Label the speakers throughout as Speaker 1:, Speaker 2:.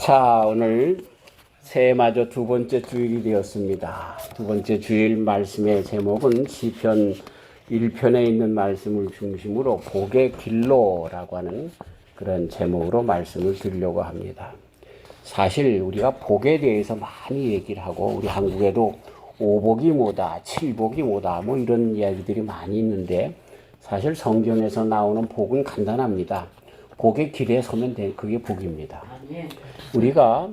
Speaker 1: 자, 오늘 새해마저 두 번째 주일이 되었습니다. 두 번째 주일 말씀의 제목은 시편 1편에 있는 말씀을 중심으로 복의 길로라고 하는 그런 제목으로 말씀을 드리려고 합니다. 사실 우리가 복에 대해서 많이 얘기를 하고, 우리 한국에도 오복이 뭐다, 칠복이 뭐다, 뭐 이런 이야기들이 많이 있는데, 사실 성경에서 나오는 복은 간단합니다. 복의 길에 서면 그게 복입니다. 우리가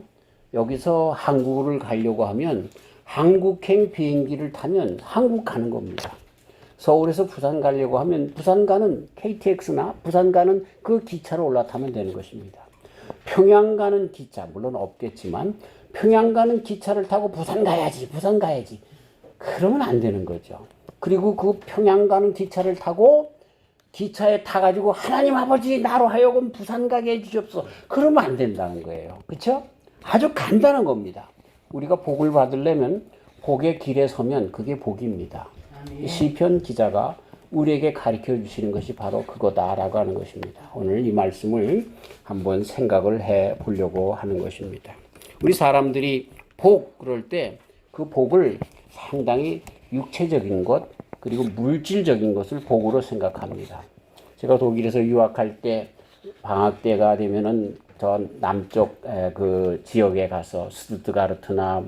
Speaker 1: 여기서 한국을 가려고 하면 한국행 비행기를 타면 한국 가는 겁니다. 서울에서 부산 가려고 하면 부산 가는 KTX나 부산 가는 그 기차로 올라타면 되는 것입니다. 평양 가는 기차, 물론 없겠지만 평양 가는 기차를 타고 부산 가야지 그러면 안 되는 거죠. 그리고 그 평양 가는 기차를 타고 기차에 타가지고 하나님 아버지 나로 하여금 부산 가게 해주시옵소서, 그러면 안 된다는 거예요. 그렇죠? 아주 간단한 겁니다. 우리가 복을 받으려면 복의 길에 서면 그게 복입니다. 시편 기자가 우리에게 가르쳐 주시는 것이 바로 그거다라고 하는 것입니다. 오늘 이 말씀을 한번 생각을 해 보려고 하는 것입니다. 우리 사람들이 복 그럴 때 그 복을 상당히 육체적인 것 그리고 물질적인 것을 복으로 생각합니다. 제가 독일에서 유학할 때 방학 때가 되면은 저 남쪽 그 지역에 가서 스투트가르트나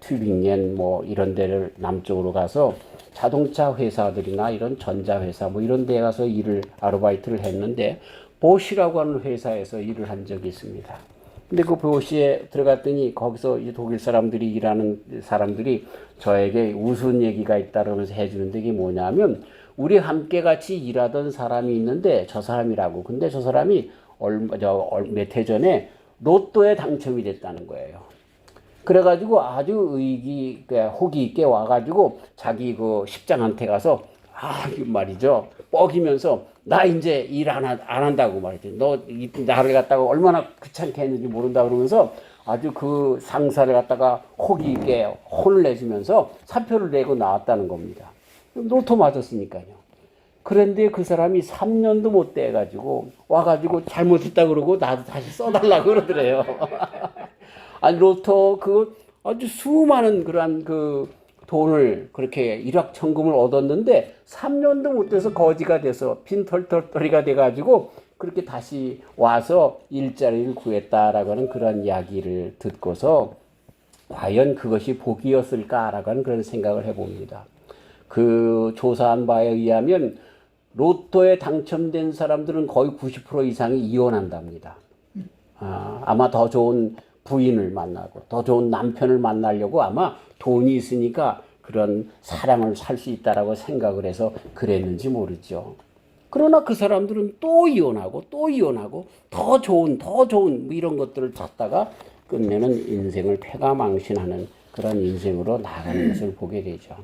Speaker 1: 튜빙겐 이런 데를 남쪽으로 가서 자동차 회사들이나 이런 전자 회사 이런 데 가서 아르바이트를 했는데 보시라고 하는 회사에서 일을 한 적이 있습니다. 근데 그 보시에 들어갔더니 거기서 이 독일 사람들이 일하는 사람들이 저에게 우스운 얘기가 있다 그러면서 해주는데 이게 뭐냐면, 우리 함께 같이 일하던 사람이 있는데 저 사람이라고. 근데 저 사람이 몇 해 전에 로또에 당첨이 됐다는 거예요. 그래가지고 아주 호기 있게 와가지고 자기 그 십장한테 가서 말이죠, 뻐기면서 나 이제 일 안 한다고 말이죠. 너 나를 갖다가 얼마나 귀찮게 했는지 모른다 그러면서 아주 그 상사를 갖다가 호기 있게 혼을 내주면서 사표를 내고 나왔다는 겁니다. 로또 맞았으니까요. 그런데 그 사람이 3년도 못 돼가지고 와가지고 잘못했다 그러고 나도 다시 써달라고 그러더래요. 아니 로또 아주 수많은 그러한 돈을 그렇게 일확천금을 얻었는데 3년도 못 돼서 거지가 돼서 빈털터리가 돼가지고 그렇게 다시 와서 일자리를 구했다라고 하는 그런 이야기를 듣고서 과연 그것이 복이었을까라고 하는 그런 생각을 해봅니다. 그 조사한 바에 의하면 로또에 당첨된 사람들은 거의 90% 이상이 이혼한답니다. 아마 더 좋은 부인을 만나고 더 좋은 남편을 만나려고 아마 돈이 있으니까 그런 사랑을 살 수 있다라고 생각을 해서 그랬는지 모르죠. 그러나 그 사람들은 또 이혼하고 더 좋은 이런 것들을 찾다가 끝내는 인생을 패가망신하는 그런 인생으로 나가는 것을 보게 되죠.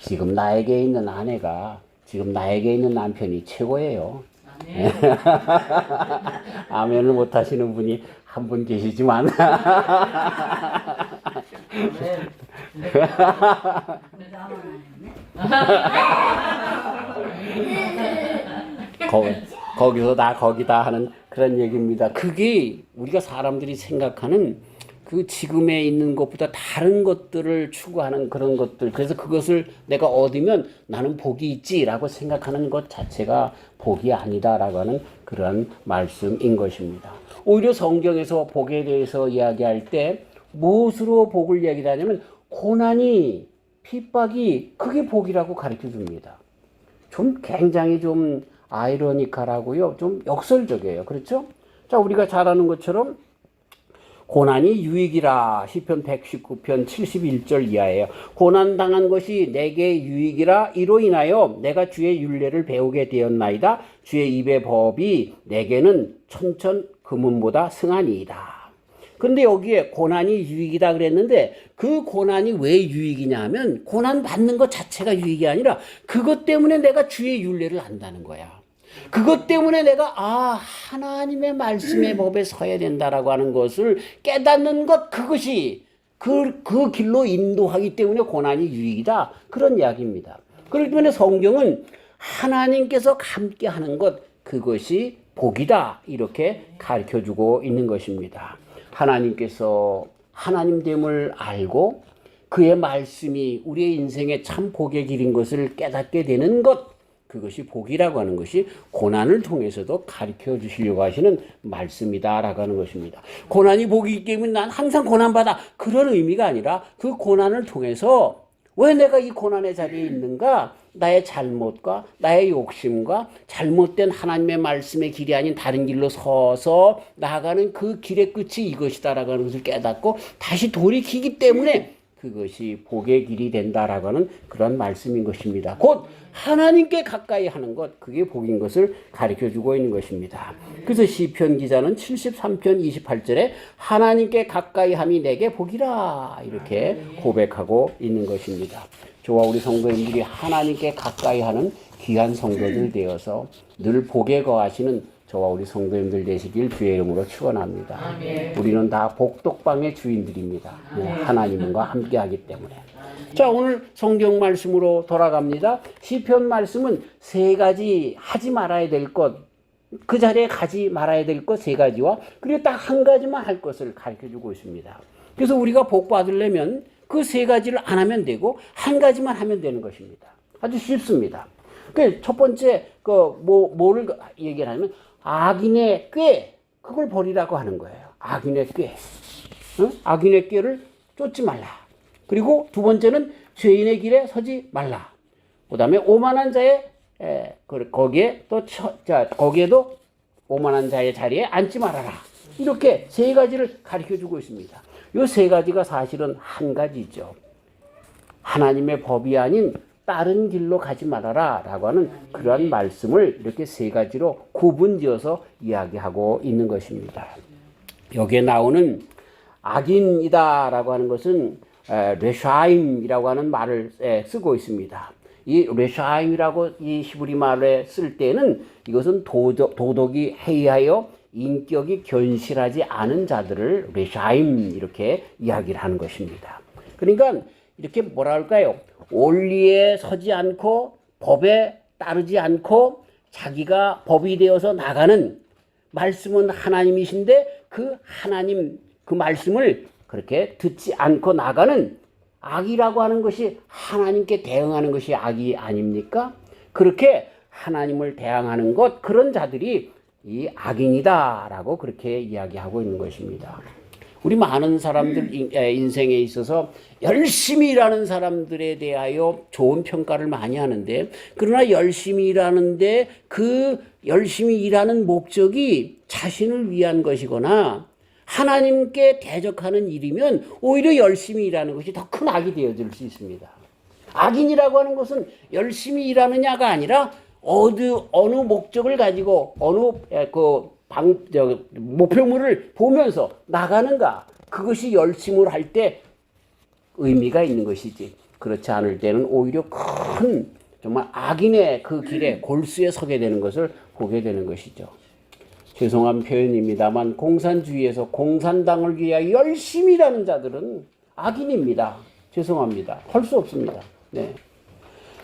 Speaker 1: 지금 나에게 있는 아내가, 지금 나에게 있는 남편이 최고예요. 아멘을 못 하시는 분이 한 분 계시지만 거기서 나 거기다 하는 그런 얘기입니다. 그게 우리가 사람들이 생각하는 그 지금에 있는 것보다 다른 것들을 추구하는 그런 것들, 그래서 그것을 내가 얻으면 나는 복이 있지라고 생각하는 것 자체가 복이 아니다라고 하는 그런 말씀인 것입니다. 오히려 성경에서 복에 대해서 이야기할 때 무엇으로 복을 이야기하냐면 고난이, 핍박이 그게 복이라고 가르쳐 줍니다. 좀 굉장히 좀 아이러니컬하고요, 좀 역설적이에요. 그렇죠? 자, 우리가 잘 아는 것처럼 고난이 유익이라 시편 119편 71절 이하예요. 고난당한 것이 내게 유익이라 이로 인하여 내가 주의 율례를 배우게 되었나이다. 주의 입의 법이 내게는 천천 금은보다 승하니이다. 근데 여기에 고난이 유익이다 그랬는데 그 고난이 왜 유익이냐 하면 고난 받는 것 자체가 유익이 아니라 그것 때문에 내가 주의 율례를 안다는 거야. 그것 때문에 내가 하나님의 말씀의 법에 서야 된다라고 하는 것을 깨닫는 것, 그것이 그 길로 인도하기 때문에 고난이 유익이다, 그런 이야기입니다. 그렇기 때문에 성경은 하나님께서 함께 하는 것, 그것이 복이다, 이렇게 가르쳐주고 있는 것입니다. 하나님께서 하나님됨을 알고 그의 말씀이 우리의 인생에 참 복의 길인 것을 깨닫게 되는 것, 그것이 복이라고 하는 것이 고난을 통해서도 가르쳐 주시려고 하시는 말씀이다라고 하는 것입니다. 고난이 복이기 때문에 난 항상 고난받아, 그런 의미가 아니라 그 고난을 통해서 왜 내가 이 고난의 자리에 있는가? 나의 잘못과 나의 욕심과 잘못된 하나님의 말씀의 길이 아닌 다른 길로 서서 나아가는 그 길의 끝이 이것이다라고 하는 것을 깨닫고 다시 돌이키기 때문에 그것이 복의 길이 된다라고 하는 그런 말씀인 것입니다. 곧 하나님께 가까이 하는 것, 그게 복인 것을 가르쳐주고 있는 것입니다. 그래서 시편 기자는 73편 28절에 하나님께 가까이 함이 내게 복이라 이렇게 고백하고 있는 것입니다. 저와 우리 성도님들이 하나님께 가까이 하는 귀한 성도들 되어서 늘 복에 거하시는 저와 우리 성도님들 되시길 주의 이름으로 축원합니다. 우리는 다 복덕방의 주인들입니다. 하나님과 함께하기 때문에. 자, 오늘 성경 말씀으로 돌아갑니다. 시편 말씀은 세 가지 하지 말아야 될 것, 그 자리에 가지 말아야 될 것 세 가지와 그리고 딱 한 가지만 할 것을 가르쳐주고 있습니다. 그래서 우리가 복 받으려면 그 세 가지를 안 하면 되고 한 가지만 하면 되는 것입니다. 아주 쉽습니다. 그 첫 번째 뭐를 얘기를 하면 악인의 꾀, 그걸 버리라고 하는 거예요. 악인의 꾀. 악인의 꾀를 쫓지 말라. 그리고 두 번째는 죄인의 길에 서지 말라. 그 다음에 오만한 자의, 거기에 거기에도 오만한 자의 자리에 앉지 말아라. 이렇게 세 가지를 가르쳐 주고 있습니다. 이 세 가지가 사실은 한 가지죠. 하나님의 법이 아닌 다른 길로 가지 말아라 라고 하는 그러한 말씀을 이렇게 세 가지로 구분지어서 이야기하고 있는 것입니다. 여기에 나오는 악인이다 라고 하는 것은 레샤임이라고 하는 말을 쓰고 있습니다. 이 레샤임이라고 이 히브리 말에 쓸 때는 이것은 도덕이 해이하여 인격이 견실하지 않은 자들을 레샤임 이렇게 이야기를 하는 것입니다. 그러니까 이렇게 뭐라 할까요? 원리에 서지 않고 법에 따르지 않고 자기가 법이 되어서 나가는, 말씀은 하나님이신데 그 하나님 그 말씀을 그렇게 듣지 않고 나가는 악이라고 하는 것이 하나님께 대응하는 것이 악이 아닙니까? 그렇게 하나님을 대항하는 것, 그런 자들이 이 악인이다라고 그렇게 이야기하고 있는 것입니다. 우리 많은 사람들 인생에 있어서 열심히 일하는 사람들에 대하여 좋은 평가를 많이 하는데, 그러나 열심히 일하는데 그 열심히 일하는 목적이 자신을 위한 것이거나 하나님께 대적하는 일이면 오히려 열심히 일하는 것이 더 큰 악이 되어질 수 있습니다. 악인이라고 하는 것은 열심히 일하느냐가 아니라 어느 목적을 가지고 어느 목표물을 보면서 나가는가, 그것이 열심을 할 때 의미가 있는 것이지, 그렇지 않을 때는 오히려 큰 정말 악인의 그 길에 골수에 서게 되는 것을 보게 되는 것이죠. 죄송한 표현입니다만 공산주의에서 공산당을 위하여 열심히 일하는 자들은 악인입니다. 죄송합니다. 할 수 없습니다. 네.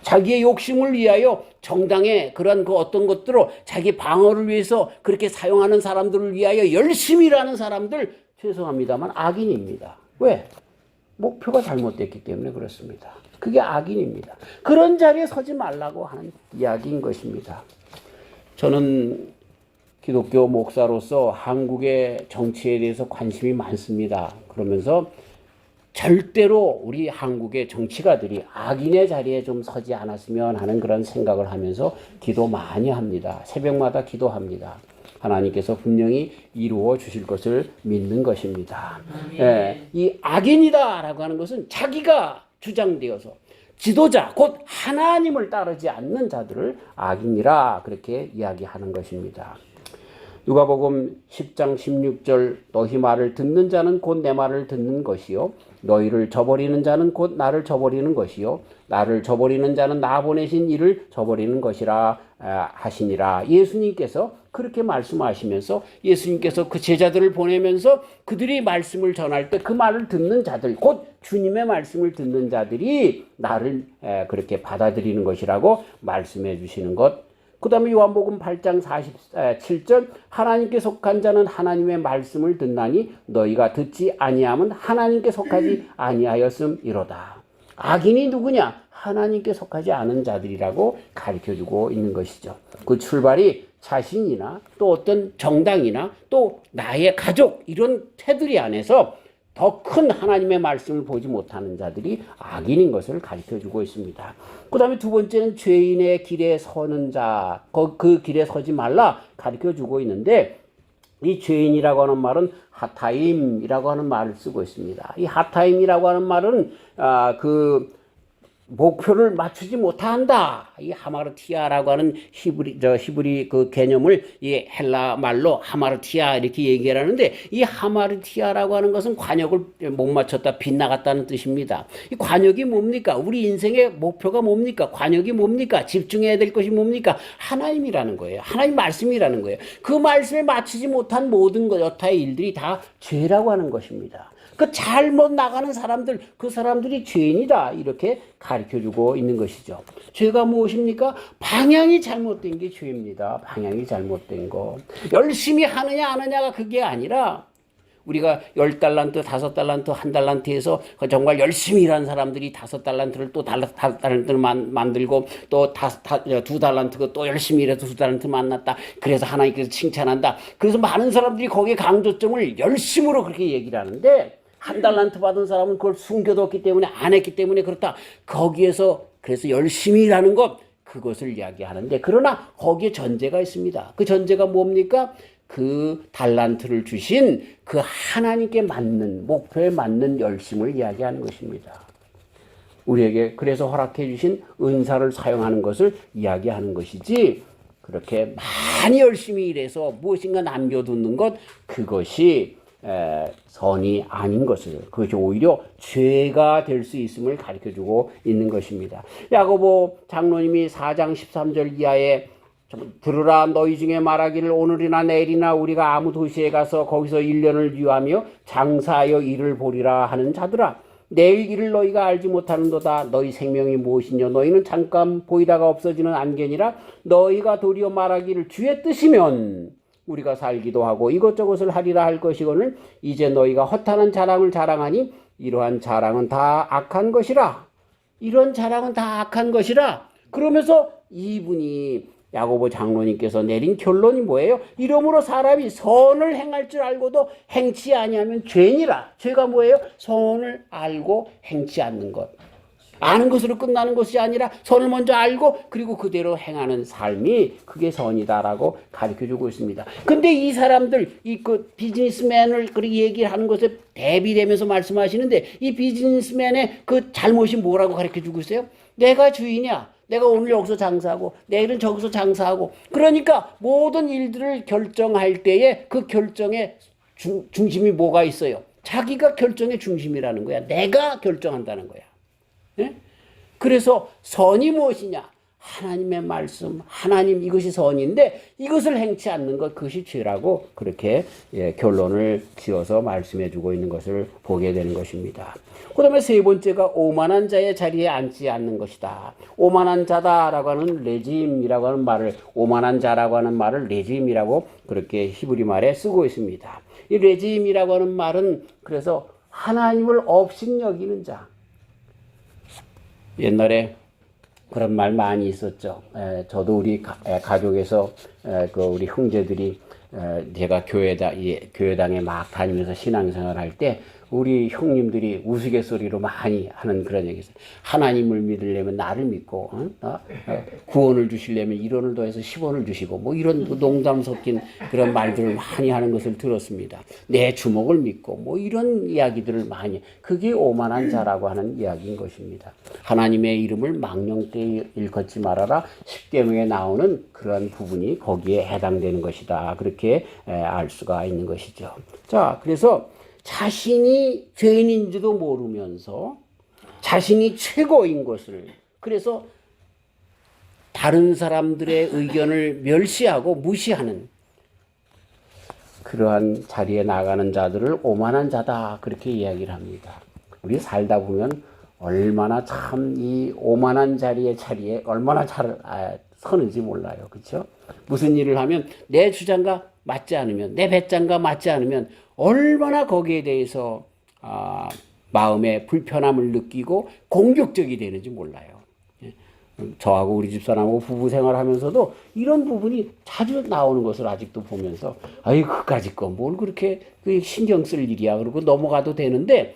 Speaker 1: 자기의 욕심을 위하여 정당의 그런 그 어떤 것들로 자기 방어를 위해서 그렇게 사용하는 사람들을 위하여 열심히 일하는 사람들, 죄송합니다만 악인입니다. 왜? 목표가 잘못됐기 때문에 그렇습니다. 그게 악인입니다. 그런 자리에 서지 말라고 하는 이야기인 것입니다. 저는 기독교 목사로서 한국의 정치에 대해서 관심이 많습니다. 그러면서 절대로 우리 한국의 정치가들이 악인의 자리에 좀 서지 않았으면 하는 그런 생각을 하면서 기도 많이 합니다. 새벽마다 기도합니다. 하나님께서 분명히 이루어 주실 것을 믿는 것입니다. 이 악인이다라고 하는 것은 자기가 주장되어서 지도자, 곧 하나님을 따르지 않는 자들을 악인이라 그렇게 이야기하는 것입니다. 누가복음 10장 16절 너희 말을 듣는 자는 곧 내 말을 듣는 것이요 너희를 저버리는 자는 곧 나를 저버리는 것이요 나를 저버리는 자는 나 보내신 이를 저버리는 것이라 하시니라. 예수님께서 그렇게 말씀하시면서 예수님께서 그 제자들을 보내면서 그들이 말씀을 전할 때 그 말을 듣는 자들, 곧 주님의 말씀을 듣는 자들이 나를 그렇게 받아들이는 것이라고 말씀해 주시는 것, 그 다음에 요한복음 8장 47절 하나님께 속한 자는 하나님의 말씀을 듣나니 너희가 듣지 아니함은 하나님께 속하지 아니하였음이로다. 악인이 누구냐? 하나님께 속하지 않은 자들이라고 가르쳐주고 있는 것이죠. 그 출발이 자신이나 또 어떤 정당이나 또 나의 가족 이런 테두리 안에서 더 큰 하나님의 말씀을 보지 못하는 자들이 악인인 것을 가르쳐주고 있습니다. 그 다음에 두 번째는 죄인의 길에 서는 자, 그 길에 서지 말라 가르쳐주고 있는데 이 죄인이라고 하는 말은 하타임이라고 하는 말을 쓰고 있습니다. 이 하타임이라고 하는 말은 목표를 맞추지 못한다. 이 하마르티아라고 하는 히브리 그 개념을 이 헬라 말로 하마르티아 이렇게 얘기를 하는데 이 하마르티아라고 하는 것은 관역을 못 맞췄다, 빗나갔다는 뜻입니다. 이 관역이 뭡니까? 우리 인생의 목표가 뭡니까? 관역이 뭡니까? 집중해야 될 것이 뭡니까? 하나님이라는 거예요. 하나님 말씀이라는 거예요. 그 말씀에 맞추지 못한 모든 것, 여타의 일들이 다 죄라고 하는 것입니다. 그 잘못 나가는 사람들, 그 사람들이 죄인이다. 이렇게 가르쳐주고 있는 것이죠. 죄가 무엇입니까? 방향이 잘못된 게 죄입니다. 방향이 잘못된 거. 열심히 하느냐 안 하느냐가 그게 아니라 우리가 10달란트, 5달란트, 1달란트에서 정말 열심히 일하는 사람들이 5달란트를 또 5달란트를 만들고 또 2달란트가 또 열심히 일해서 2달란트 만났다. 그래서 하나님께서 칭찬한다. 그래서 많은 사람들이 거기에 강조점을 열심으로 그렇게 얘기를 하는데 1달란트 받은 사람은 그걸 숨겨뒀기 때문에 안 했기 때문에 그렇다. 거기에서 그래서 열심히 일하는 것 그것을 이야기하는데 그러나 거기에 전제가 있습니다. 그 전제가 뭡니까? 그 달란트를 주신 그 하나님께 맞는 목표에 맞는 열심을 이야기하는 것입니다. 우리에게 그래서 허락해 주신 은사를 사용하는 것을 이야기하는 것이지 그렇게 많이 열심히 일해서 무엇인가 남겨두는 것 그것이 선이 아닌 것을 그것이 오히려 죄가 될 수 있음을 가르쳐주고 있는 것입니다. 야고보 장로님이 4장 13절 이하에 들으라 너희 중에 말하기를 오늘이나 내일이나 우리가 아무 도시에 가서 거기서 1년을 유하며 장사하여 일을 보리라 하는 자들아 내일 일을 너희가 알지 못하는도다. 너희 생명이 무엇이냐 너희는 잠깐 보이다가 없어지는 안개니라. 너희가 도리어 말하기를 주의 뜻이면 우리가 살기도 하고 이것저것을 하리라 할 것이거늘 이제 너희가 허탄한 자랑을 자랑하니 이러한 자랑은 다 악한 것이라. 이런 자랑은 다 악한 것이라. 그러면서 이분이 야고보 장로님께서 내린 결론이 뭐예요? 이러므로 사람이 선을 행할 줄 알고도 행치 아니하면 죄니라. 죄가 뭐예요? 선을 알고 행치 않는 것. 아는 것으로 끝나는 것이 아니라 선을 먼저 알고 그리고 그대로 행하는 삶이 그게 선이다라고 가르쳐주고 있습니다. 근데 이 사람들 그 비즈니스맨을 그렇게 얘기를 하는 것에 대비되면서 말씀하시는데 이 비즈니스맨의 그 잘못이 뭐라고 가르쳐주고 있어요? 내가 주인이야. 내가 오늘 여기서 장사하고 내일은 저기서 장사하고 그러니까 모든 일들을 결정할 때에 그 결정의 중심이 뭐가 있어요? 자기가 결정의 중심이라는 거야. 내가 결정한다는 거야. 네? 그래서 선이 무엇이냐? 하나님의 말씀, 하나님 이것이 선인데 이것을 행치 않는 것 그것이 죄라고 그렇게 결론을 지어서 말씀해 주고 있는 것을 보게 되는 것입니다. 그 다음에 세 번째가 오만한 자의 자리에 앉지 않는 것이다. 오만한 자다라고 하는 레짐이라고 하는 말을 오만한 자라고 하는 말을 레짐이라고 그렇게 히브리 말에 쓰고 있습니다. 이 레짐이라고 하는 말은 그래서 하나님을 업신여기는 자. 옛날에 그런 말 많이 있었죠. 저도 우리 가족에서 우리 형제들이 제가 교회당에 막 다니면서 신앙생활 할 때 우리 형님들이 우스갯소리로 많이 하는 그런 얘기 있어요. 하나님을 믿으려면 나를 믿고, 구원을 주시려면 1원을 더해서 10원을 주시고, 뭐 이런 농담 섞인 그런 말들을 많이 하는 것을 들었습니다. 내 주먹을 믿고, 뭐 이런 이야기들을 많이, 그게 오만한 자라고 하는 이야기인 것입니다. 하나님의 이름을 망령되이 일컫지 말아라. 10계명에 나오는 그런 부분이 거기에 해당되는 것이다. 그렇게 알 수가 있는 것이죠. 자, 그래서 자신이 죄인인지도 모르면서 자신이 최고인 것을 그래서 다른 사람들의 의견을 멸시하고 무시하는 그러한 자리에 나가는 자들을 오만한 자다 그렇게 이야기를 합니다. 우리 살다 보면 얼마나 참 이 오만한 자리에 얼마나 잘 서는지 몰라요. 그렇죠? 무슨 일을 하면 내 주장과 맞지 않으면, 내 배짱과 맞지 않으면 얼마나 거기에 대해서 마음의 불편함을 느끼고 공격적이 되는지 몰라요. 저하고 우리 집사람하고 부부 생활하면서도 이런 부분이 자주 나오는 것을 아직도 보면서 아이 그까짓 거 뭘 그렇게 신경 쓸 일이야 그러고 넘어가도 되는데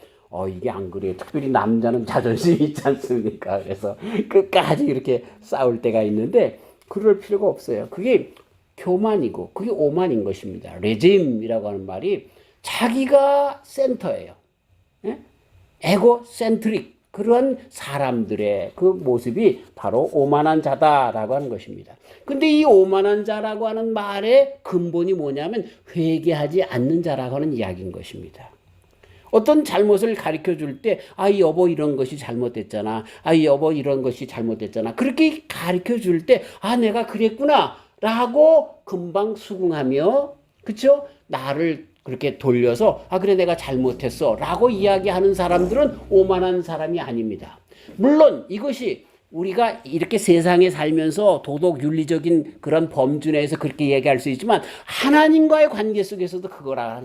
Speaker 1: 이게 안 그래요. 특별히 남자는 자존심이 있지 않습니까? 그래서 끝까지 이렇게 싸울 때가 있는데 그럴 필요가 없어요. 그게 교만이고 그게 오만인 것입니다. 레짐이라고 하는 말이 자기가 센터예요. 예? 에고센트릭 그런 사람들의 그 모습이 바로 오만한 자다라고 하는 것입니다. 근데 이 오만한 자라고 하는 말의 근본이 뭐냐면 회개하지 않는 자라고 하는 이야기인 것입니다. 어떤 잘못을 가르쳐 줄 때, 여보, 이런 것이 잘못됐잖아. 여보, 이런 것이 잘못됐잖아. 그렇게 가르쳐 줄 때, 내가 그랬구나. 라고 금방 수긍하며, 그쵸? 나를 그렇게 돌려서, 그래, 내가 잘못했어. 라고 이야기하는 사람들은 오만한 사람이 아닙니다. 물론 이것이 우리가 이렇게 세상에 살면서 도덕 윤리적인 그런 범주 내에서 그렇게 얘기할 수 있지만 하나님과의 관계 속에서도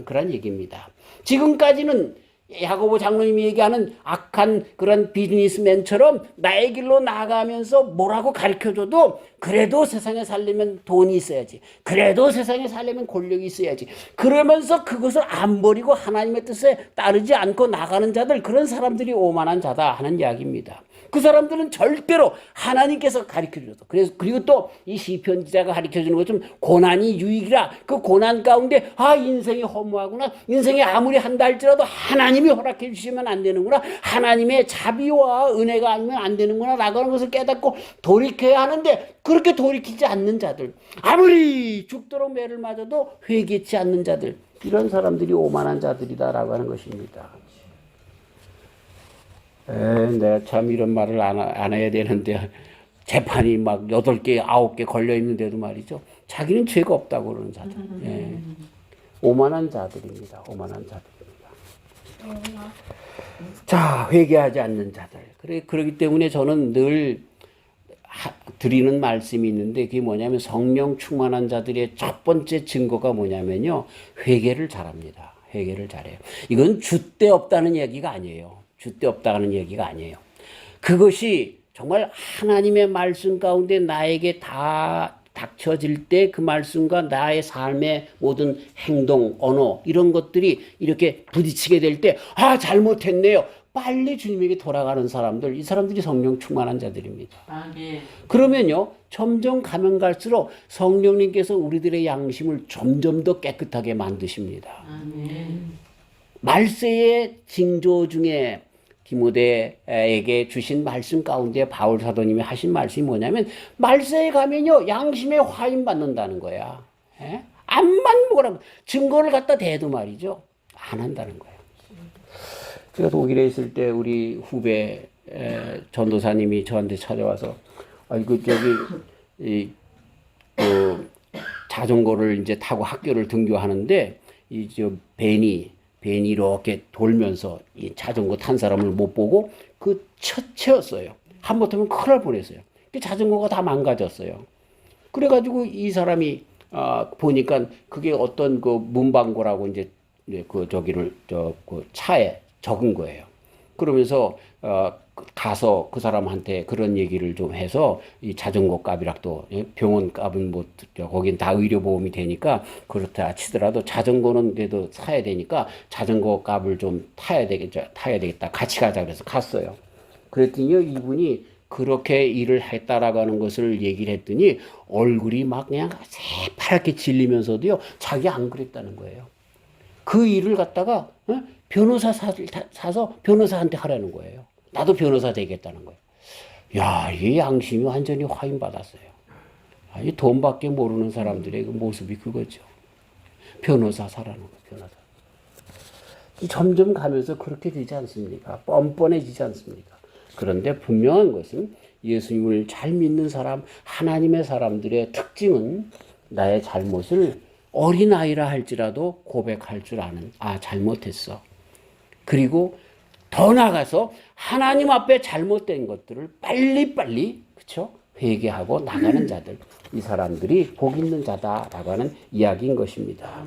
Speaker 1: 그런 얘기입니다. 지금까지는 야고보 장로님이 얘기하는 악한 그런 비즈니스맨처럼 나의 길로 나아가면서 뭐라고 가르쳐줘도 그래도 세상에 살려면 돈이 있어야지. 그래도 세상에 살려면 권력이 있어야지. 그러면서 그것을 안 버리고 하나님의 뜻에 따르지 않고 나가는 자들, 그런 사람들이 오만한 자다 하는 이야기입니다. 그 사람들은 절대로 하나님께서 가르쳐줘도 그리고 또 이 시편 기자가 가르쳐주는 것처럼 고난이 유익이라 그 고난 가운데 인생이 허무하구나, 인생이 아무리 한다 할지라도 하나님이 허락해 주시면 안 되는구나, 하나님의 자비와 은혜가 아니면 안 되는구나 라고 하는 것을 깨닫고 돌이켜야 하는데 그렇게 돌이키지 않는 자들, 아무리 죽도록 매를 맞아도 회개치 않는 자들, 이런 사람들이 오만한 자들이다라고 하는 것입니다. 내가 참 이런 말을 안 해야 되는데 재판이 막 8개, 9개 걸려 있는데도 말이죠. 자기는 죄가 없다고 그러는 자들. 오만한 자들입니다. 오만한 자들입니다. 자, 회개하지 않는 자들. 그렇기 때문에 저는 늘 드리는 말씀이 있는데 그게 뭐냐면 성령 충만한 자들의 첫 번째 증거가 뭐냐면요. 회개를 잘합니다. 회개를 잘해요. 이건 줏대 없다는 얘기가 아니에요. 줏대 없다는 얘기가 아니에요. 그것이 정말 하나님의 말씀 가운데 나에게 다 닥쳐질 때 그 말씀과 나의 삶의 모든 행동, 언어 이런 것들이 이렇게 부딪히게 될 때 잘못했네요. 빨리 주님에게 돌아가는 사람들, 이 사람들이 성령 충만한 자들입니다. 네. 그러면요, 점점 가면 갈수록 성령님께서 우리들의 양심을 점점 더 깨끗하게 만드십니다. 네. 말세의 징조 중에 디모데에게 주신 말씀 가운데 바울 사도님이 하신 말씀이 뭐냐면 말세에 가면요 양심에 화인 받는다는 거야. 암만 뭐라고 증거를 갖다 대도 말이죠 안 한다는 거예요. 제가 독일에 있을 때 우리 후배 전도사님이 저한테 찾아와서 자전거를 이제 타고 학교를 등교하는데 벤이 이렇게 돌면서 이 자전거 탄 사람을 못 보고 그 채였어요. 한번더면 큰일 날 뻔했어요. 자전거가 다 망가졌어요. 그래가지고 이 사람이 보니까 그게 어떤 그 문방구라고 이제 그 차에 적은 거예요. 그러면서 가서 그 사람한테 그런 얘기를 좀 해서 이 자전거 값이라도 병원 값은 뭐 거긴 다 의료보험이 되니까 그렇다 치더라도 자전거는 그래도 사야 되니까 자전거 값을 좀 타야 되겠다 같이 가자 그래서 갔어요. 그랬더니 이분이 그렇게 일을 했다라고 하는 것을 얘기를 했더니 얼굴이 막 그냥 새파랗게 질리면서도요 자기 안 그랬다는 거예요. 그 일을 갖다가 변호사 사서 변호사한테 하라는 거예요. 나도 변호사 되겠다는 거예요. 야, 이 양심이 완전히 화인받았어요. 이 돈밖에 모르는 사람들의 그 모습이 그거죠. 변호사 사라는 거예요, 변호사. 점점 가면서 그렇게 되지 않습니까? 뻔뻔해지지 않습니까? 그런데 분명한 것은 예수님을 잘 믿는 사람, 하나님의 사람들의 특징은 나의 잘못을 어린아이라 할지라도 고백할 줄 아는, 잘못했어. 그리고 더 나아가서 하나님 앞에 잘못된 것들을 빨리빨리, 그쵸? 회개하고 나가는 자들, 이 사람들이 복 있는 자다라고 하는 이야기인 것입니다.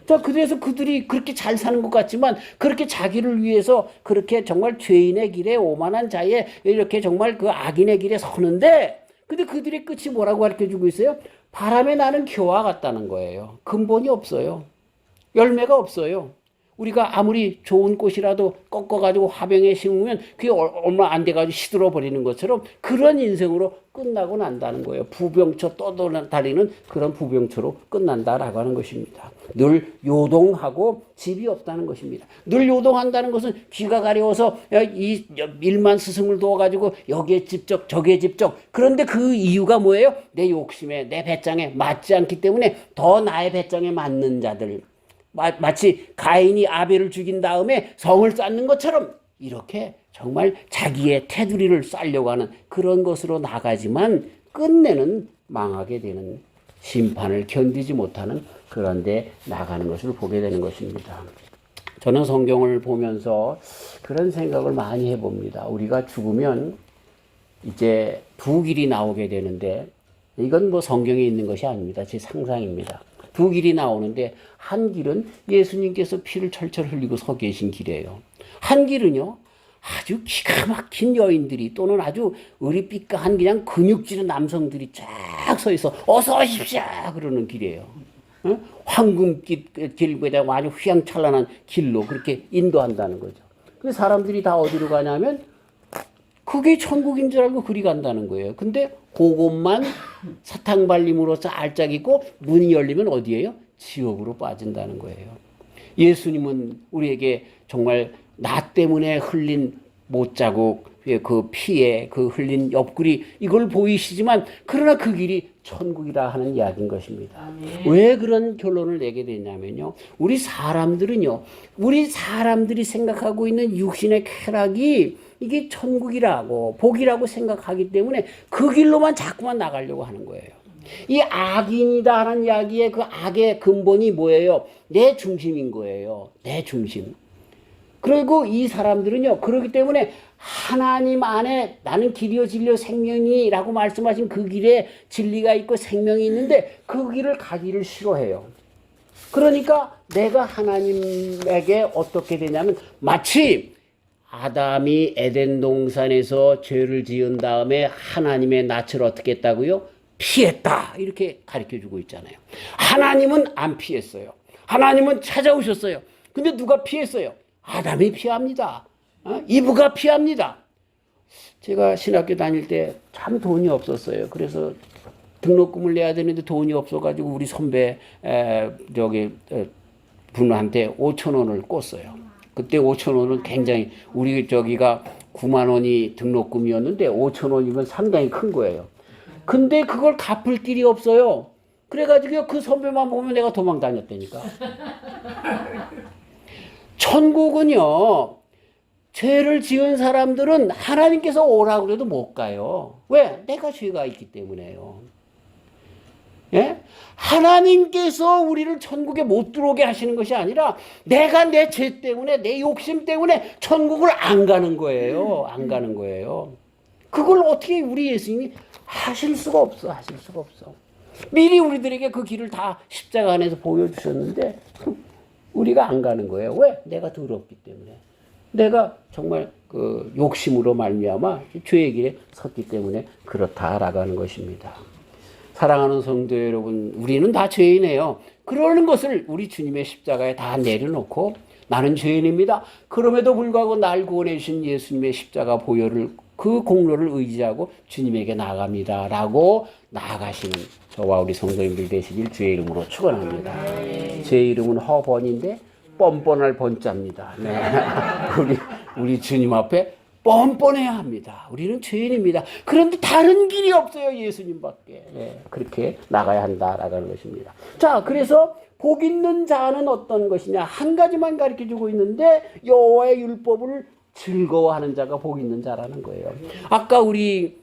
Speaker 1: 자, 그래서 그들이 그렇게 잘 사는 것 같지만 그렇게 자기를 위해서 그렇게 정말 죄인의 길에 오만한 자에 이렇게 정말 그 악인의 길에 서는데, 근데 그들의 끝이 뭐라고 가르쳐주고 있어요? 바람에 나는 겨와 같다는 거예요. 근본이 없어요. 열매가 없어요. 우리가 아무리 좋은 꽃이라도 꺾어가지고 화병에 심으면 그게 얼마 안 돼가지고 시들어 버리는 것처럼 그런 인생으로 끝나고 난다는 거예요. 부병초 떠돌아다니는 그런 부병초로 끝난다라고 하는 것입니다. 늘 요동하고 집이 없다는 것입니다. 늘 요동한다는 것은 귀가 가려워서 이 일만 스승을 두어가지고 여기에 집적 저기에 집적. 그런데 그 이유가 뭐예요? 내 욕심에 내 배짱에 맞지 않기 때문에 더 나의 배짱에 맞는 자들, 마치 가인이 아벨을 죽인 다음에 성을 쌓는 것처럼 이렇게 정말 자기의 테두리를 쌓으려고 하는 그런 것으로 나가지만 끝내는 망하게 되는, 심판을 견디지 못하는 그런 데 나가는 것을 보게 되는 것입니다. 저는 성경을 보면서 그런 생각을 많이 해봅니다. 우리가 죽으면 이제 두 길이 나오게 되는데, 이건 뭐 성경에 있는 것이 아닙니다. 제 상상입니다. 두 길이 나오는데 한 길은 예수님께서 피를 철철 흘리고 서 계신 길이에요. 한 길은요, 아주 기가 막힌 여인들이 또는 아주 의리삐까한 그냥 근육질의 남성들이 쫙 서 있어 어서 오십시오 그러는 길이에요. 황금길보다 아주 휘황찬란한 길로 그렇게 인도한다는 거죠. 근데 사람들이 다 어디로 가냐면 그게 천국인 줄 알고 그리 간다는 거예요. 근데 그것만 사탕 발림으로써 알짝 있고 문이 열리면 어디예요? 지옥으로 빠진다는 거예요. 예수님은 우리에게 정말 나 때문에 흘린 못자국, 그 피에 그 흘린 옆구리 이걸 보이시지만 그러나 그 길이 천국이라 하는 이야기인 것입니다. 왜 그런 결론을 내게 되냐면요, 우리 사람들이 생각하고 있는 육신의 쾌락이 이게 천국이라고 복이라고 생각하기 때문에 그 길로만 자꾸만 나가려고 하는 거예요. 이 악인이다 하는 이야기의 그 악의 근본이 뭐예요? 내 중심인 거예요. 내 중심. 그리고 이 사람들은요, 그렇기 때문에 하나님 안에 나는 길이요 진리요 생명이라고 말씀하신 그 길에 진리가 있고 생명이 있는데 그 길을 가기를 싫어해요. 그러니까 내가 하나님에게 어떻게 되냐면 마치 아담이 에덴 동산에서 죄를 지은 다음에 하나님의 낯을 어떻게 했다고요? 피했다. 이렇게 가르쳐주고 있잖아요. 하나님은 안 피했어요. 하나님은 찾아오셨어요. 근데 누가 피했어요? 아담이 피합니다. 이브가 피합니다. 제가 신학교 다닐 때 참 돈이 없었어요. 그래서 등록금을 내야 되는데 돈이 없어가지고 우리 선배 분한테 5,000원을 꿨어요. 그때 5,000원은 굉장히, 우리 저기가 9만 원이 등록금이었는데 5,000원이면 상당히 큰 거예요. 근데 그걸 갚을 길이 없어요. 그래가지고 그 선배만 보면 내가 도망 다녔다니까. 천국은요, 죄를 지은 사람들은 하나님께서 오라고 해도 못 가요. 왜? 내가 죄가 있기 때문에요. 예? 하나님께서 우리를 천국에 못 들어오게 하시는 것이 아니라 내가 내 죄 때문에 내 욕심 때문에 천국을 안 가는 거예요. 안 가는 거예요. 그걸 어떻게 우리 예수님이 하실 수가 없어. 미리 우리들에게 그 길을 다 십자가 안에서 보여주셨는데 우리가 안 가는 거예요. 왜? 내가 더럽기 때문에. 내가 정말 그 욕심으로 말미암아 죄의 길에 섰기 때문에 그렇다라고 하는 것입니다. 사랑하는 성도 여러분, 우리는 다 죄인이에요. 그러는 것을 우리 주님의 십자가에 다 내려놓고 나는 죄인입니다. 그럼에도 불구하고 날 구원해 주신 예수님의 십자가 보혈을, 그 공로를 의지하고 주님에게 나아갑니다. 라고 나아가시는 저와 우리 성도님들 되시길 주의 이름으로 축원합니다. 제 이름은 허번인데 뻔뻔할 번자입니다. 네. 우리 주님 앞에 뻔뻔해야 합니다. 우리는 죄인입니다. 그런데 다른 길이 없어요. 예수님밖에. 네, 그렇게 나가야 한다라는 것입니다. 자, 그래서 복 있는 자는 어떤 것이냐? 한 가지만 가르쳐주고 있는데 여호와의 율법을 즐거워하는 자가 복 있는 자라는 거예요. 아까 우리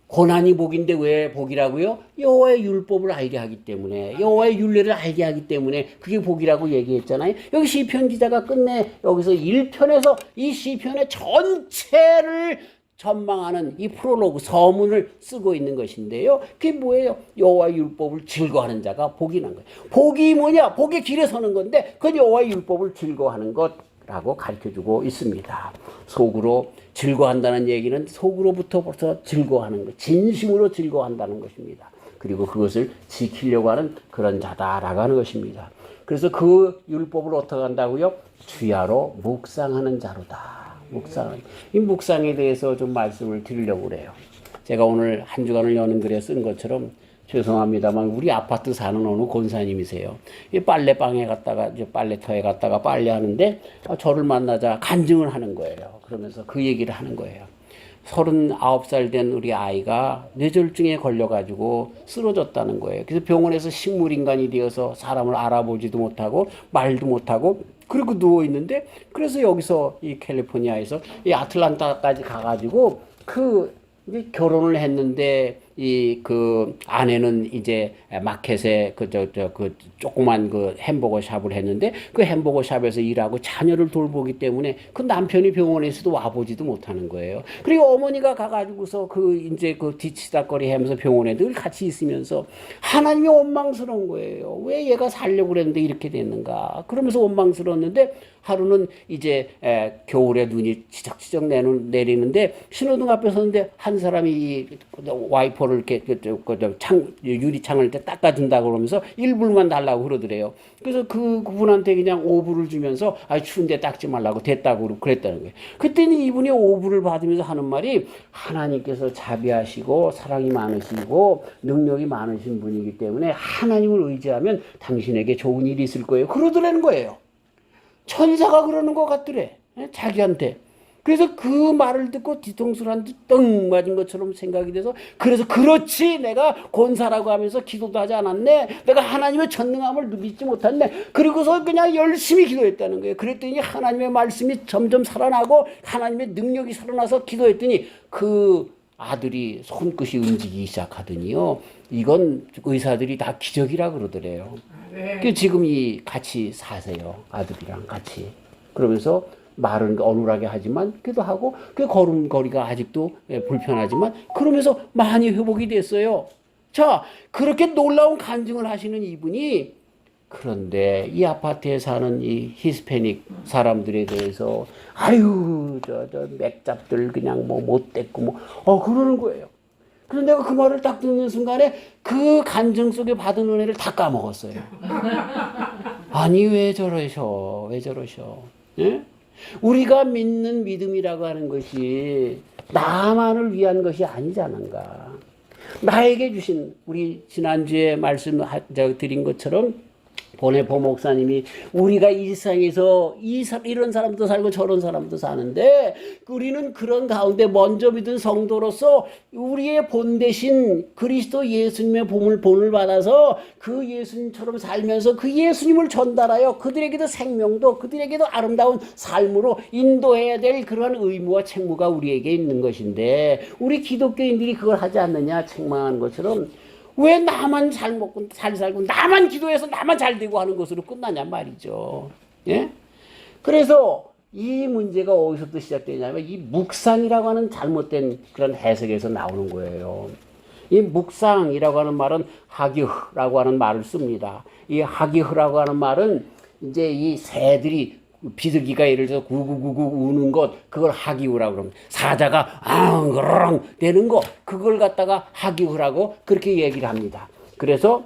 Speaker 1: 고난이 복인데 왜 복이라고요? 여호와의 율법을 알게 하기 때문에, 여호와의 율례를 알게 하기 때문에 그게 복이라고 얘기했잖아요. 여기 시편 기자가 끝내 여기서 1편에서 이 시편의 전체를 전망하는 이 프롤로그 서문을 쓰고 있는 것인데요. 그게 뭐예요? 여호와의 율법을 즐거워하는 자가 복이 난 거예요. 복이 뭐냐? 복의 길에 서는 건데 그 여호와의 율법을 즐거워하는 것라고 가르쳐주고 있습니다. 속으로 즐거워한다는 얘기는 속으로부터 즐거워하는 것, 진심으로 즐거워한다는 것입니다. 그리고 그것을 지키려고 하는 그런 자다라고 하는 것입니다. 그래서 그 율법을 어떻게 한다고요? 주야로 묵상하는 자로다. 이 묵상에 대해서 좀 말씀을 드리려고 그래요. 제가 오늘 한 주간을 여는 글에 쓴 것처럼 죄송합니다만 우리 아파트 사는 어느 권사님이세요. 이 빨래방에 갔다가 이제 빨래터에 갔다가 빨래하는데 저를 만나자 간증을 하는 거예요. 그러면서 그 얘기를 하는 거예요. 39살 된 우리 아이가 뇌졸중에 걸려가지고 쓰러졌다는 거예요. 그래서 병원에서 식물인간이 되어서 사람을 알아보지도 못하고 말도 못하고 그리고 누워있는데 그래서 여기서 이 캘리포니아에서 이 아틀란타까지 가가지고 이제 결혼을 했는데 그 아내는 이제 마켓에 그 조그만 그 햄버거 샵을 했는데 그 햄버거 샵에서 일하고 자녀를 돌보기 때문에 그 남편이 병원에서도 와보지도 못하는 거예요. 그리고 어머니가 가가지고서 이제 뒤치다거리 하면서 병원에 늘 같이 있으면서 하나님이 원망스러운 거예요. 왜 얘가 살려고 그랬는데 이렇게 됐는가. 그러면서 원망스러웠는데 하루는 이제 겨울에 눈이 치적치적 내리는데 신호등 앞에 섰는데 한 사람이 와이퍼를 이렇게 유리창을 이렇게 닦아준다고 그러면서 1불만 달라고 그러더래요. 그래서 그분한테 그냥 5불을 주면서 추운데 닦지 말라고 됐다고 그랬다는 거예요. 그때는 이분이 5불을 받으면서 하는 말이 하나님께서 자비하시고 사랑이 많으시고 능력이 많으신 분이기 때문에 하나님을 의지하면 당신에게 좋은 일이 있을 거예요. 그러더라는 거예요. 천사가 그러는 것 같더래. 자기한테. 그래서 그 말을 듣고 뒤통수를 한 대 떵 맞은 것처럼 생각이 돼서 그래서 그렇지 내가 권사라고 하면서 기도도 하지 않았네. 내가 하나님의 전능함을 믿지 못했네. 그리고서 그냥 열심히 기도했다는 거예요. 그랬더니 하나님의 말씀이 점점 살아나고 하나님의 능력이 살아나서 기도했더니 그 아들이 손끝이 움직이기 시작하더니요. 이건 의사들이 다 기적이라 그러더래요. 네. 지금 같이 사세요. 아들이랑 같이. 그러면서 말은 어눌하게 하지만 기도하고 그 걸음걸이가 아직도 불편하지만 그러면서 많이 회복이 됐어요. 자, 그렇게 놀라운 간증을 하시는 이분이 그런데 이 아파트에 사는 이 히스패닉 사람들에 대해서 아유 저 맥잡들 그냥 못됐고 그러는 거예요. 그래서 내가 그 말을 딱 듣는 순간에 그 간증 속에 받은 은혜를 다 까먹었어요. 아니 왜 저러셔? 예? 우리가 믿는 믿음이라고 하는 것이 나만을 위한 것이 아니잖아가. 나에게 주신 우리 지난주에 말씀 드린 것처럼 보네포 목사님이 우리가 이 세상에서 이런 사람도 살고 저런 사람도 사는데 우리는 그런 가운데 먼저 믿은 성도로서 우리의 본 대신 그리스도 예수님의 본을 받아서 그 예수님처럼 살면서 그 예수님을 전달하여 그들에게도 생명도 그들에게도 아름다운 삶으로 인도해야 될 그러한 의무와 책무가 우리에게 있는 것인데 우리 기독교인들이 그걸 하지 않느냐 책망하는 것처럼 왜 나만 잘 먹고 잘 살고 나만 기도해서 나만 잘 되고 하는 것으로 끝나냐 말이죠. 예? 그래서 이 문제가 어디서부터 시작되냐면 이 묵상이라고 하는 잘못된 그런 해석에서 나오는 거예요. 이 묵상이라고 하는 말은 하기흐라고 하는 말을 씁니다. 이 하기흐라고 하는 말은 이제 이 새들이 비둘기가 예를 들어서 구구구구 우는 것 그걸 하기후라고 그럽니다. 사자가 앙그랑 되는 거 그걸 갖다가 하기후라고 그렇게 얘기를 합니다. 그래서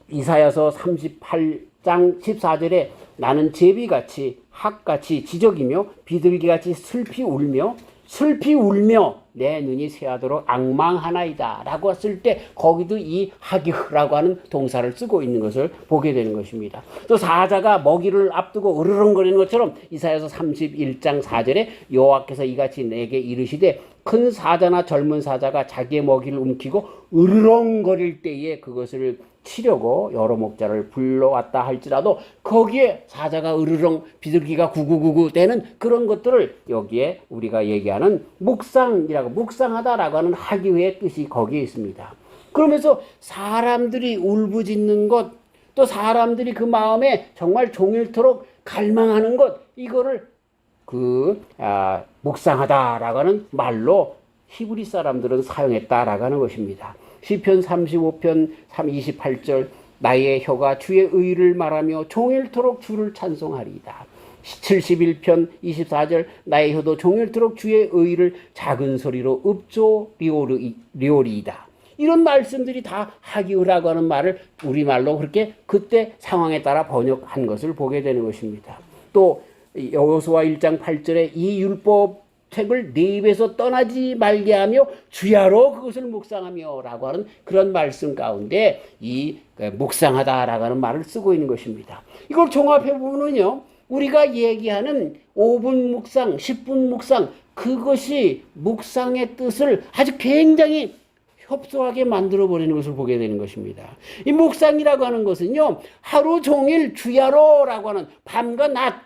Speaker 1: 이사야서 38장 14절에 나는 제비같이 학같이 지적이며 비둘기같이 슬피 울며 내 눈이 새하도록 앙망하나이다 라고 했을 때 거기도 이 하기흐라고 하는 동사를 쓰고 있는 것을 보게 되는 것입니다. 또 사자가 먹이를 앞두고 으르렁거리는 것처럼 이사야서 31장 4절에 여호와께서 이같이 내게 이르시되 큰 사자나 젊은 사자가 자기의 먹이를 움키고 으르렁거릴 때에 그것을 치려고 여러 목자를 불러왔다 할지라도 거기에 사자가 으르렁 비둘기가 구구구구 되는 그런 것들을 여기에 우리가 얘기하는 묵상하다라고 하는 하기의 뜻이 거기에 있습니다. 그러면서 사람들이 울부짖는 것 또 사람들이 그 마음에 정말 종일토록 갈망하는 것 이거를 묵상하다라고 하는 말로 히브리 사람들은 사용했다라고 하는 것입니다. 시편 35편 28절 나의 혀가 주의 의를 말하며 종일토록 주를 찬송하리이다. 71편 24절 나의 혀도 종일토록 주의 의를 작은 소리로 읊조리오리이다. 이런 말씀들이 다 하기라고 하는 말을 우리말로 그렇게 그때 상황에 따라 번역한 것을 보게 되는 것입니다. 또 여호수아 1장 8절에 이 율법책을 네 입에서 떠나지 말게 하며 주야로 그것을 묵상하며 라고 하는 그런 말씀 가운데 이 묵상하다라고 하는 말을 쓰고 있는 것입니다. 이걸 종합해 보면요, 우리가 얘기하는 5분 묵상, 10분 묵상, 그것이 묵상의 뜻을 아주 굉장히 협소하게 만들어버리는 것을 보게 되는 것입니다. 이 묵상이라고 하는 것은요, 하루 종일 주야로라고 하는 밤과 낮,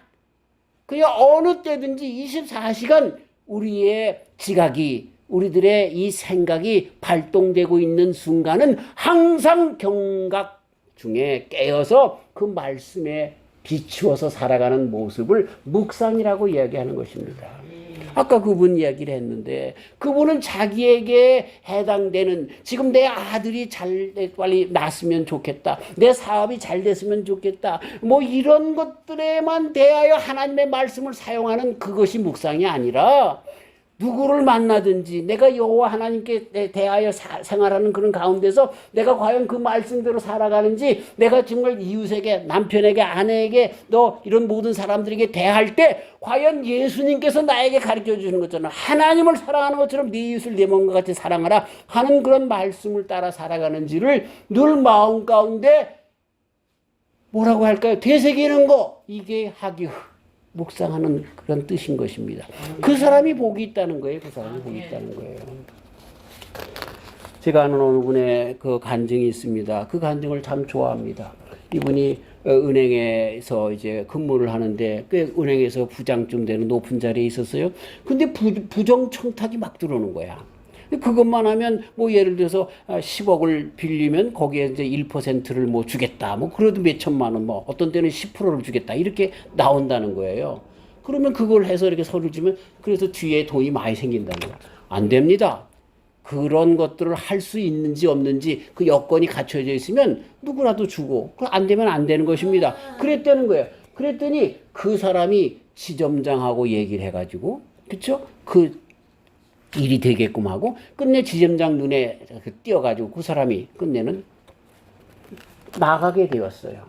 Speaker 1: 그냥 어느 때든지 24시간 우리의 지각이, 우리들의 이 생각이 발동되고 있는 순간은 항상 경각 중에 깨어서 그 말씀에 비추어서 살아가는 모습을 묵상이라고 이야기하는 것입니다. 아까 그분 이야기를 했는데 그분은 자기에게 해당되는 지금 내 아들이 빨리 낳았으면 좋겠다. 내 사업이 잘 됐으면 좋겠다. 뭐 이런 것들에만 대하여 하나님의 말씀을 사용하는 그것이 묵상이 아니라 누구를 만나든지 내가 여호와 하나님께 대하여 생활하는 그런 가운데서 내가 과연 그 말씀대로 살아가는지, 내가 정말 이웃에게, 남편에게, 아내에게, 너 이런 모든 사람들에게 대할 때 과연 예수님께서 나에게 가르쳐 주시는 것처럼 하나님을 사랑하는 것처럼 네 이웃을 내 몸과 같이 사랑하라 하는 그런 말씀을 따라 살아가는지를 늘 마음 가운데 뭐라고 할까요? 되새기는 거, 이게 하기 묵상하는 그런 뜻인 것입니다. 그 사람이 복이 있다는 거예요. 그 사람이 복이 있다는 거예요. 제가 아는 어느 분의 그 간증이 있습니다. 그 간증을 참 좋아합니다. 이분이 은행에서 이제 근무를 하는데 꽤 은행에서 부장쯤 되는 높은 자리에 있었어요. 근데 부정 청탁이 막 들어오는 거야. 그것만 하면 뭐 예를 들어서 10억을 빌리면 거기에 이제 1%를 뭐 주겠다. 뭐 그래도 몇 천만 원, 뭐 어떤 때는 10%를 주겠다. 이렇게 나온다는 거예요. 그러면 그걸 해서 이렇게 서류 주면 그래서 뒤에 돈이 많이 생긴다는 거예요. 안 됩니다. 그런 것들을 할 수 있는지 없는지 그 여건이 갖춰져 있으면 누구라도 주고, 안 되면 안 되는 것입니다. 그랬다는 거예요. 그랬더니 그 사람이 지점장하고 얘기를 해가지고, 그쵸? 그 일이 되게끔 하고 끝내 지점장 눈에 띄어가지고 그 사람이 끝내는 나가게 되었어요.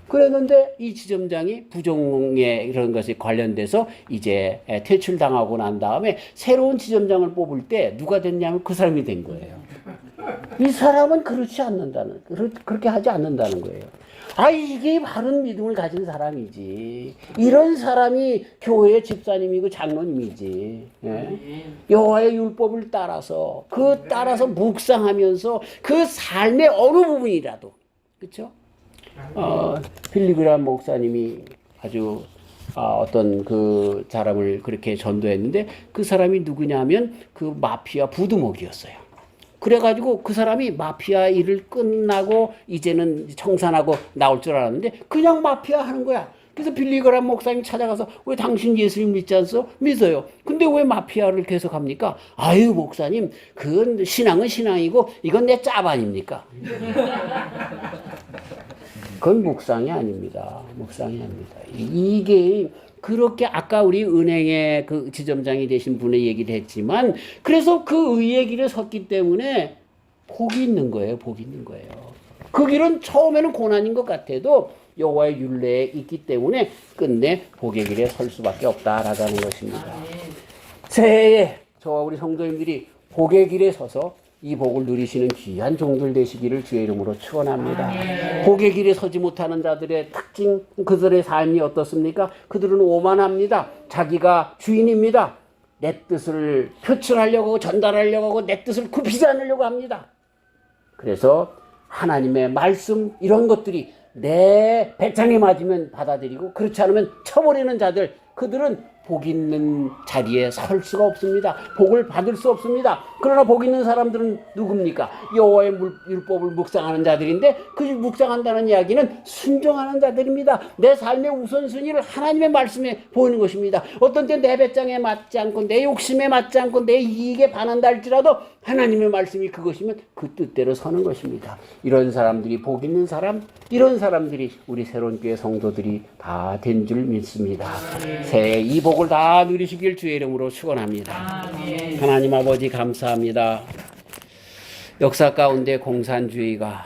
Speaker 1: 그랬는데 이 지점장이 부정에 이런 것에 관련돼서 이제 퇴출당하고 난 다음에 새로운 지점장을 뽑을 때 누가 됐냐면 그 사람이 된 거예요. 이 사람은 그렇지 않는다는, 그렇게 하지 않는다는 거예요. 이게 바른 믿음을 가진 사람이지. 이런 사람이 교회의 집사님이고 장로님이지. 예? 여호와의 율법을 따라서 따라서 묵상하면서 그 삶의 어느 부분이라도, 그렇죠? 빌리그람 목사님이 아주 어떤 그 사람을 그렇게 전도했는데 그 사람이 누구냐면 그 마피아 부두목이었어요. 그래가지고 그 사람이 마피아 일을 끝나고 이제는 청산하고 나올 줄 알았는데 그냥 마피아 하는 거야. 그래서 빌리그람 목사님 찾아가서 왜 당신 예수님 믿지 않소? 믿어요. 근데 왜 마피아를 계속 합니까? 아유 목사님, 그건 신앙은 신앙이고 이건 내 짭 아닙니까? 그건 묵상이 아닙니다. 묵상이 아닙니다. 이게 그렇게 아까 우리 은행의 그 지점장이 되신 분의 얘기를 했지만 그래서 그 의의 길에 섰기 때문에 복이 있는 거예요. 복이 있는 거예요. 그 길은 처음에는 고난인 것 같아도 여호와의 율례에 있기 때문에 끝내 복의 길에 설 수밖에 없다라는 것입니다. 새해에 저와 우리 성도님들이 복의 길에 서서 이 복을 누리시는 귀한 종들 되시기를 주의 이름으로 축원합니다. 복의 길에 서지 못하는 자들의 특징, 그들의 삶이 어떻습니까? 그들은 오만합니다. 자기가 주인입니다. 내 뜻을 표출하려고 하고 전달하려고 하고 내 뜻을 굽히지 않으려고 합니다. 그래서 하나님의 말씀 이런 것들이 내 배짱에 맞으면 받아들이고 그렇지 않으면 쳐버리는 자들, 그들은 복 있는 자리에 설 수가 없습니다. 복을 받을 수 없습니다. 그러나 복 있는 사람들은 누굽니까? 여호와의 율법을 묵상하는 자들인데 그 묵상한다는 이야기는 순종하는 자들입니다. 내 삶의 우선순위를 하나님의 말씀에 보이는 것입니다. 어떤 때 내 배짱에 맞지 않고 내 욕심에 맞지 않고 내 이익에 반한다 할지라도 하나님의 말씀이 그것이면 그 뜻대로 서는 것입니다. 이런 사람들이 복 있는 사람, 이런 사람들이 우리 새로운 교회 성도들이 다 된 줄 믿습니다. 새해 이 복을 다 누리시길 주의 이름으로 축원합니다. 하나님 아버지 감사합니다. 역사 가운데 공산주의가,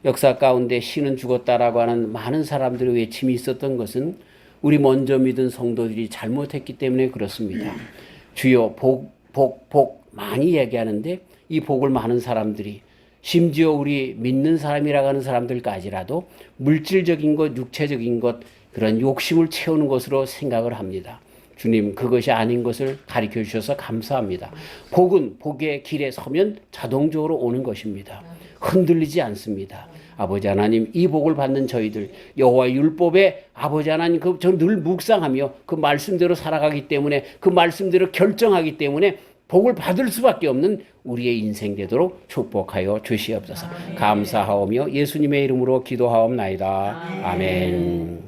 Speaker 1: 역사 가운데 신은 죽었다라고 하는 많은 사람들의 외침이 있었던 것은 우리 먼저 믿은 성도들이 잘못했기 때문에 그렇습니다. 주여 복 많이 얘기하는데 이 복을 많은 사람들이, 심지어 우리 믿는 사람이라고 하는 사람들까지라도 물질적인 것, 육체적인 것, 그런 욕심을 채우는 것으로 생각을 합니다. 주님, 그것이 아닌 것을 가르쳐 주셔서 감사합니다. 복은 복의 길에 서면 자동적으로 오는 것입니다. 흔들리지 않습니다. 아버지 하나님, 이 복을 받는 저희들, 여호와 율법에 아버지 하나님, 저 늘 묵상하며 그 말씀대로 살아가기 때문에, 그 말씀대로 결정하기 때문에 복을 받을 수밖에 없는 우리의 인생 되도록 축복하여 주시옵소서. 감사하오며 예수님의 이름으로 기도하옵나이다. 아멘.